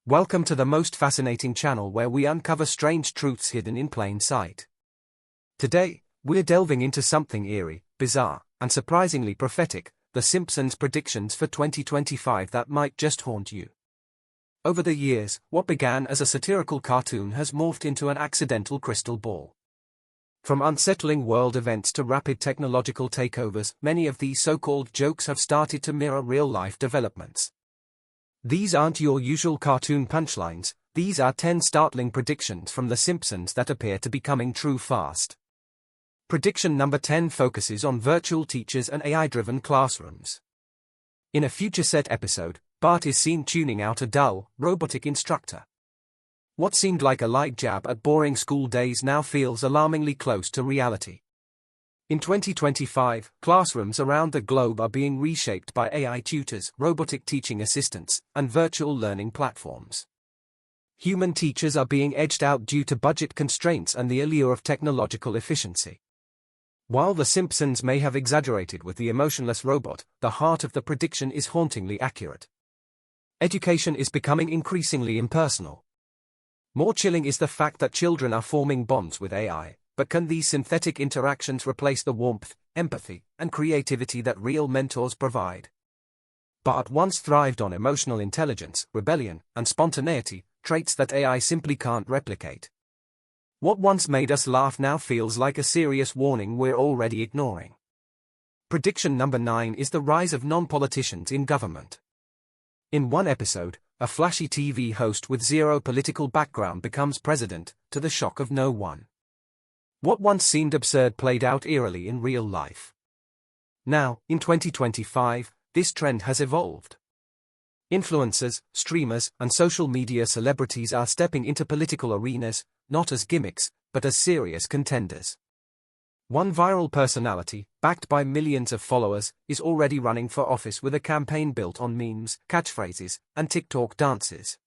Welcome to the most fascinating channel where we uncover strange truths hidden in plain sight. Today, we're delving into something eerie, bizarre, and surprisingly prophetic, the Simpsons predictions for 2025 that might just haunt you. Over the years, what began as a satirical cartoon has morphed into an accidental crystal ball. From unsettling world events to rapid technological takeovers, many of these so-called jokes have started to mirror real-life developments. These aren't your usual cartoon punchlines, these are 10 startling predictions from The Simpsons that appear to be coming true fast. Prediction number 10 focuses on virtual teachers and AI-driven classrooms. In a future set episode, Bart is seen tuning out a dull, robotic instructor. What seemed like a light jab at boring school days now feels alarmingly close to reality. In 2025, classrooms around the globe are being reshaped by AI tutors, robotic teaching assistants, and virtual learning platforms. Human teachers are being edged out due to budget constraints and the allure of technological efficiency. While The Simpsons may have exaggerated with the emotionless robot, the heart of the prediction is hauntingly accurate. Education is becoming increasingly impersonal. More chilling is the fact that children are forming bonds with AI, but can these synthetic interactions replace the warmth, empathy, and creativity that real mentors provide? Bart once thrived on emotional intelligence, rebellion, and spontaneity, traits that AI simply can't replicate. What once made us laugh now feels like a serious warning we're already ignoring. Prediction number 9 is the rise of non-politicians in government. In one episode, a flashy TV host with zero political background becomes president, to the shock of no one. What once seemed absurd played out eerily in real life. Now, in 2025, this trend has evolved. Influencers, streamers, and social media celebrities are stepping into political arenas, not as gimmicks, but as serious contenders. One viral personality, backed by millions of followers, is already running for office with a campaign built on memes, catchphrases, and TikTok dances.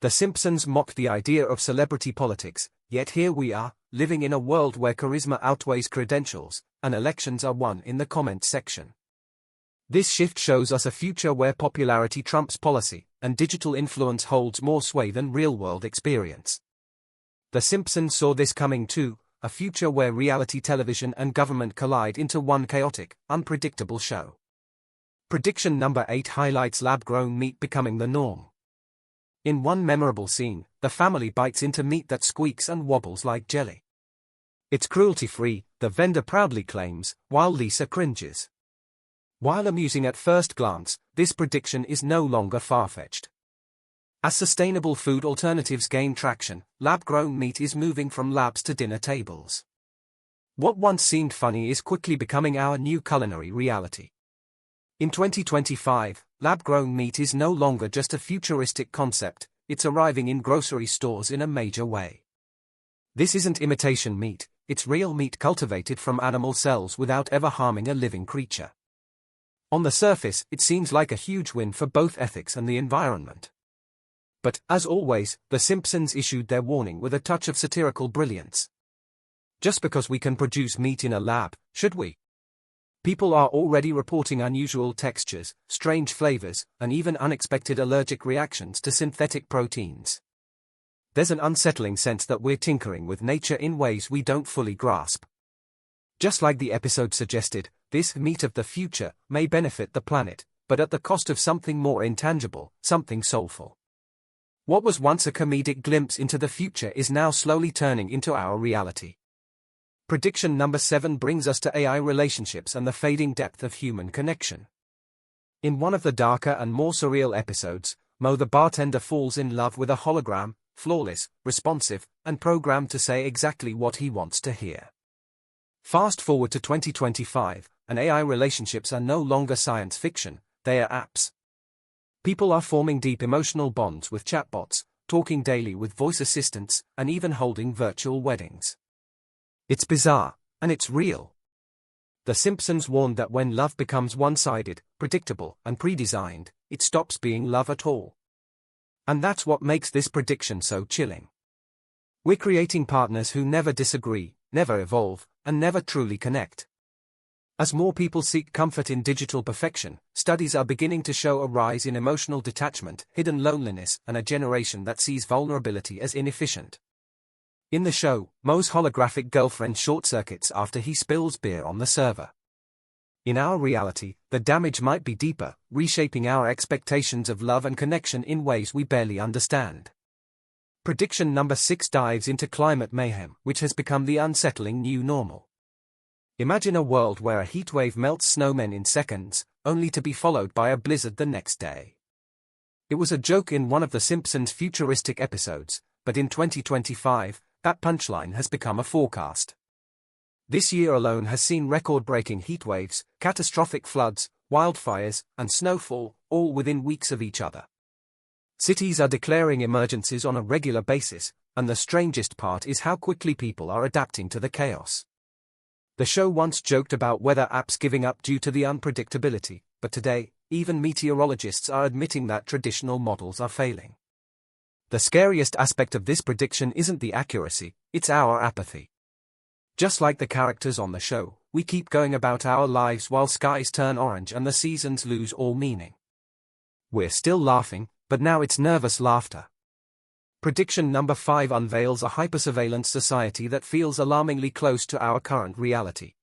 The Simpsons mocked the idea of celebrity politics, yet here we are, living in a world where charisma outweighs credentials, and elections are won in the comment section. This shift shows us a future where popularity trumps policy, and digital influence holds more sway than real-world experience. The Simpsons saw this coming too, a future where reality television and government collide into one chaotic, unpredictable show. Prediction number 8 highlights lab-grown meat becoming the norm. In one memorable scene, the family bites into meat that squeaks and wobbles like jelly. It's cruelty-free, the vendor proudly claims, while Lisa cringes. While amusing at first glance, this prediction is no longer far-fetched. As sustainable food alternatives gain traction, lab-grown meat is moving from labs to dinner tables. What once seemed funny is quickly becoming our new culinary reality. In 2025, lab-grown meat is no longer just a futuristic concept, it's arriving in grocery stores in a major way. This isn't imitation meat, it's real meat cultivated from animal cells without ever harming a living creature. On the surface, it seems like a huge win for both ethics and the environment. But, as always, The Simpsons issued their warning with a touch of satirical brilliance. Just because we can produce meat in a lab, should we? People are already reporting unusual textures, strange flavors, and even unexpected allergic reactions to synthetic proteins. There's an unsettling sense that we're tinkering with nature in ways we don't fully grasp. Just like the episode suggested, this meat of the future may benefit the planet, but at the cost of something more intangible, something soulful. What was once a comedic glimpse into the future is now slowly turning into our reality. Prediction number 7 brings us to AI relationships and the fading depth of human connection. In one of the darker and more surreal episodes, Mo the bartender falls in love with a hologram, flawless, responsive, and programmed to say exactly what he wants to hear. Fast forward to 2025, and AI relationships are no longer science fiction, they are apps. People are forming deep emotional bonds with chatbots, talking daily with voice assistants, and even holding virtual weddings. It's bizarre, and it's real. The Simpsons warned that when love becomes one-sided, predictable, and pre-designed, it stops being love at all. And that's what makes this prediction so chilling. We're creating partners who never disagree, never evolve, and never truly connect. As more people seek comfort in digital perfection, studies are beginning to show a rise in emotional detachment, hidden loneliness, and a generation that sees vulnerability as inefficient. In the show, Mo's holographic girlfriend short-circuits after he spills beer on the server. In our reality, the damage might be deeper, reshaping our expectations of love and connection in ways we barely understand. Prediction number 6 dives into climate mayhem, which has become the unsettling new normal. Imagine a world where a heatwave melts snowmen in seconds, only to be followed by a blizzard the next day. It was a joke in one of the Simpsons' futuristic episodes, but in 2025, that punchline has become a forecast. This year alone has seen record-breaking heatwaves, catastrophic floods, wildfires, and snowfall, all within weeks of each other. Cities are declaring emergencies on a regular basis, and the strangest part is how quickly people are adapting to the chaos. The show once joked about weather apps giving up due to the unpredictability, but today, even meteorologists are admitting that traditional models are failing. The scariest aspect of this prediction isn't the accuracy, it's our apathy. Just like the characters on the show, we keep going about our lives while skies turn orange and the seasons lose all meaning. We're still laughing, but now it's nervous laughter. Prediction number 5 unveils a hypersurveillance society that feels alarmingly close to our current reality.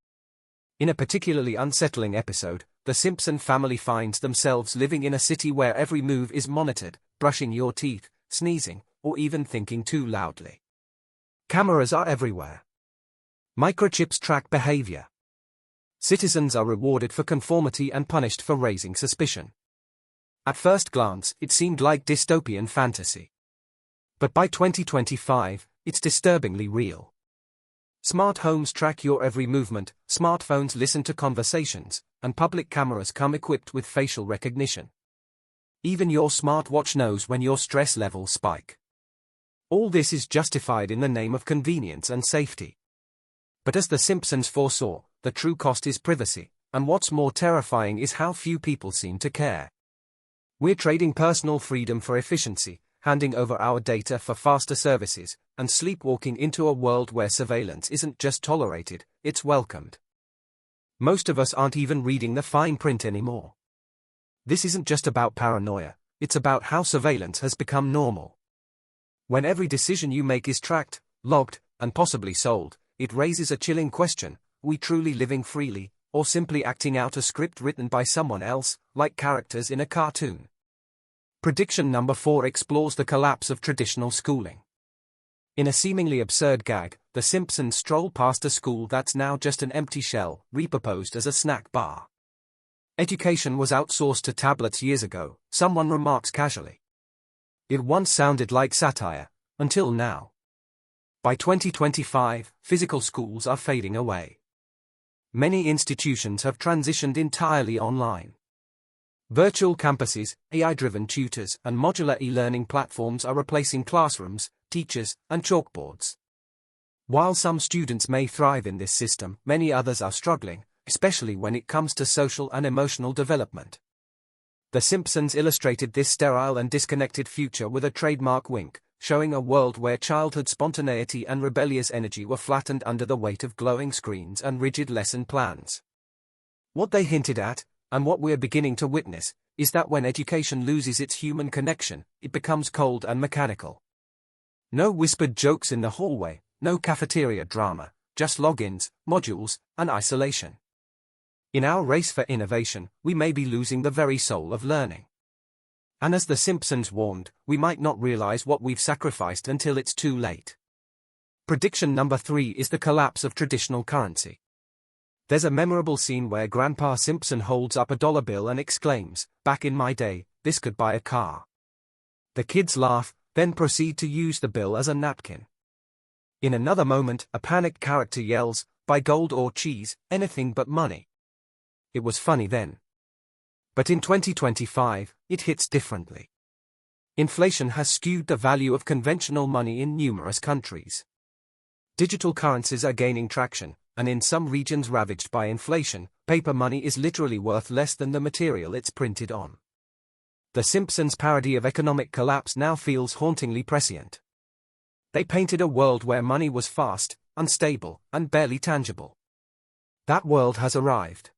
In a particularly unsettling episode, the Simpson family finds themselves living in a city where every move is monitored, brushing your teeth, sneezing, or even thinking too loudly. Cameras are everywhere. Microchips track behavior. Citizens are rewarded for conformity and punished for raising suspicion. At first glance, it seemed like dystopian fantasy. But by 2025, it's disturbingly real. Smart homes track your every movement, smartphones listen to conversations, and public cameras come equipped with facial recognition. Even your smartwatch knows when your stress levels spike. All this is justified in the name of convenience and safety. But as The Simpsons foresaw, the true cost is privacy, and what's more terrifying is how few people seem to care. We're trading personal freedom for efficiency, handing over our data for faster services, and sleepwalking into a world where surveillance isn't just tolerated, it's welcomed. Most of us aren't even reading the fine print anymore. This isn't just about paranoia, it's about how surveillance has become normal. When every decision you make is tracked, logged, and possibly sold, it raises a chilling question: are we truly living freely, or simply acting out a script written by someone else, like characters in a cartoon? Prediction number 4 explores the collapse of traditional schooling. In a seemingly absurd gag, the Simpsons stroll past a school that's now just an empty shell, repurposed as a snack bar. Education was outsourced to tablets years ago, someone remarks casually. It once sounded like satire, until now. By 2025, physical schools are fading away. Many institutions have transitioned entirely online. Virtual campuses, AI-driven tutors, and modular e-learning platforms are replacing classrooms, teachers, and chalkboards. While some students may thrive in this system, many others are struggling, especially when it comes to social and emotional development. The Simpsons illustrated this sterile and disconnected future with a trademark wink, showing a world where childhood spontaneity and rebellious energy were flattened under the weight of glowing screens and rigid lesson plans. What they hinted at, and what we're beginning to witness, is that when education loses its human connection, it becomes cold and mechanical. No whispered jokes in the hallway, no cafeteria drama, just logins, modules, and isolation. In our race for innovation, we may be losing the very soul of learning. And as The Simpsons warned, we might not realize what we've sacrificed until it's too late. Prediction number 3 is the collapse of traditional currency. There's a memorable scene where Grandpa Simpson holds up a dollar bill and exclaims, "Back in my day, this could buy a car." The kids laugh, then proceed to use the bill as a napkin. In another moment, a panicked character yells, "Buy gold or cheese, anything but money." It was funny then. But in 2025, it hits differently. Inflation has skewed the value of conventional money in numerous countries. Digital currencies are gaining traction, and in some regions ravaged by inflation, paper money is literally worth less than the material it's printed on. The Simpsons' parody of economic collapse now feels hauntingly prescient. They painted a world where money was fast, unstable, and barely tangible. That world has arrived.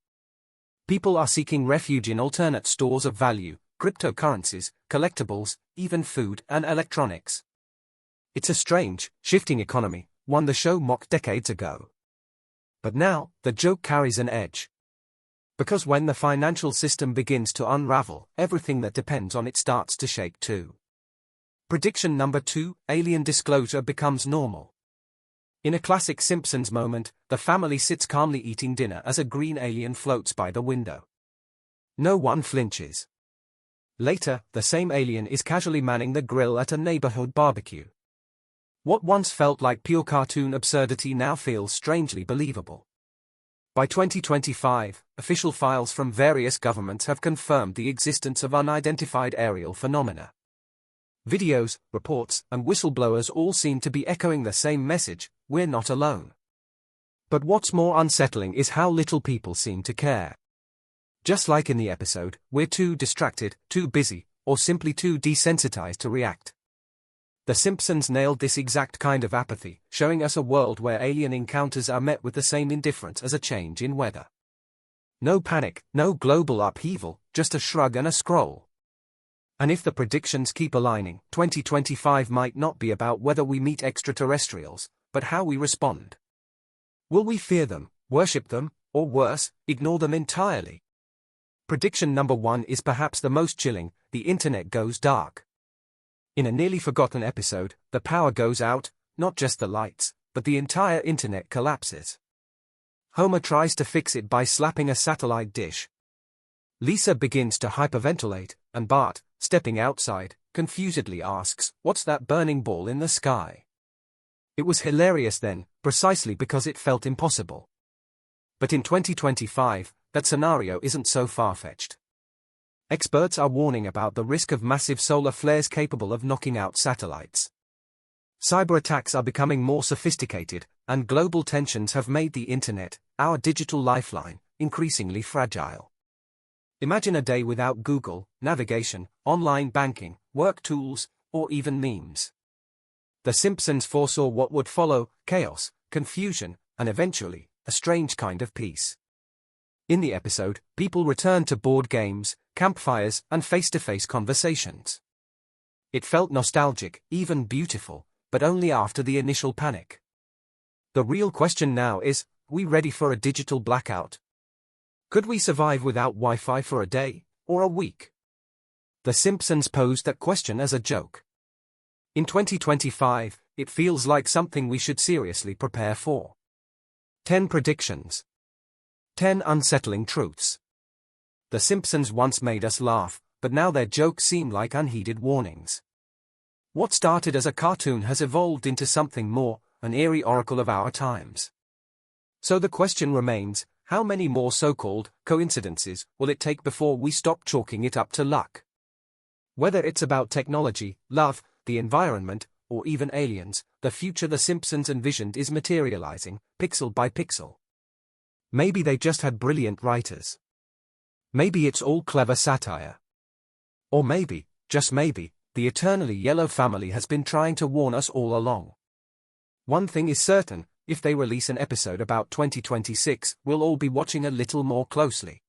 People are seeking refuge in alternate stores of value, cryptocurrencies, collectibles, even food and electronics. It's a strange, shifting economy, one the show mocked decades ago. But now, the joke carries an edge. Because when the financial system begins to unravel, everything that depends on it starts to shake too. Prediction number 2, alien disclosure becomes normal. In a classic Simpsons moment, the family sits calmly eating dinner as a green alien floats by the window. No one flinches. Later, the same alien is casually manning the grill at a neighborhood barbecue. What once felt like pure cartoon absurdity now feels strangely believable. By 2025, official files from various governments have confirmed the existence of unidentified aerial phenomena. Videos, reports, and whistleblowers all seem to be echoing the same message: we're not alone. But what's more unsettling is how little people seem to care. Just like in the episode, we're too distracted, too busy, or simply too desensitized to react. The Simpsons nailed this exact kind of apathy, showing us a world where alien encounters are met with the same indifference as a change in weather. No panic, no global upheaval, just a shrug and a scroll. And if the predictions keep aligning, 2025 might not be about whether we meet extraterrestrials, but how we respond. Will we fear them, worship them, or worse, ignore them entirely? Prediction number 1 is perhaps the most chilling: the internet goes dark. In a nearly forgotten episode, the power goes out, not just the lights, but the entire internet collapses. Homer tries to fix it by slapping a satellite dish. Lisa begins to hyperventilate, and Bart, stepping outside, confusedly asks, "What's that burning ball in the sky?" It was hilarious then, precisely because it felt impossible. But in 2025, that scenario isn't so far-fetched. Experts are warning about the risk of massive solar flares capable of knocking out satellites. Cyber attacks are becoming more sophisticated, and global tensions have made the internet, our digital lifeline, increasingly fragile. Imagine a day without Google, navigation, online banking, work tools, or even memes. The Simpsons foresaw what would follow: chaos, confusion, and eventually, a strange kind of peace. In the episode, people return to board games, campfires, and face-to-face conversations. It felt nostalgic, even beautiful, but only after the initial panic. The real question now is, are we ready for a digital blackout? Could we survive without Wi-Fi for a day, or a week? The Simpsons posed that question as a joke. In 2025, it feels like something we should seriously prepare for. 10 predictions. 10 unsettling truths. The Simpsons once made us laugh, but now their jokes seem like unheeded warnings. What started as a cartoon has evolved into something more, an eerie oracle of our times. So the question remains, how many more so-called coincidences will it take before we stop chalking it up to luck? Whether it's about technology, love, the environment, or even aliens, the future the Simpsons envisioned is materializing, pixel by pixel. Maybe they just had brilliant writers. Maybe it's all clever satire. Or maybe, just maybe, the eternally yellow family has been trying to warn us all along. One thing is certain: if they release an episode about 2026, we'll all be watching a little more closely.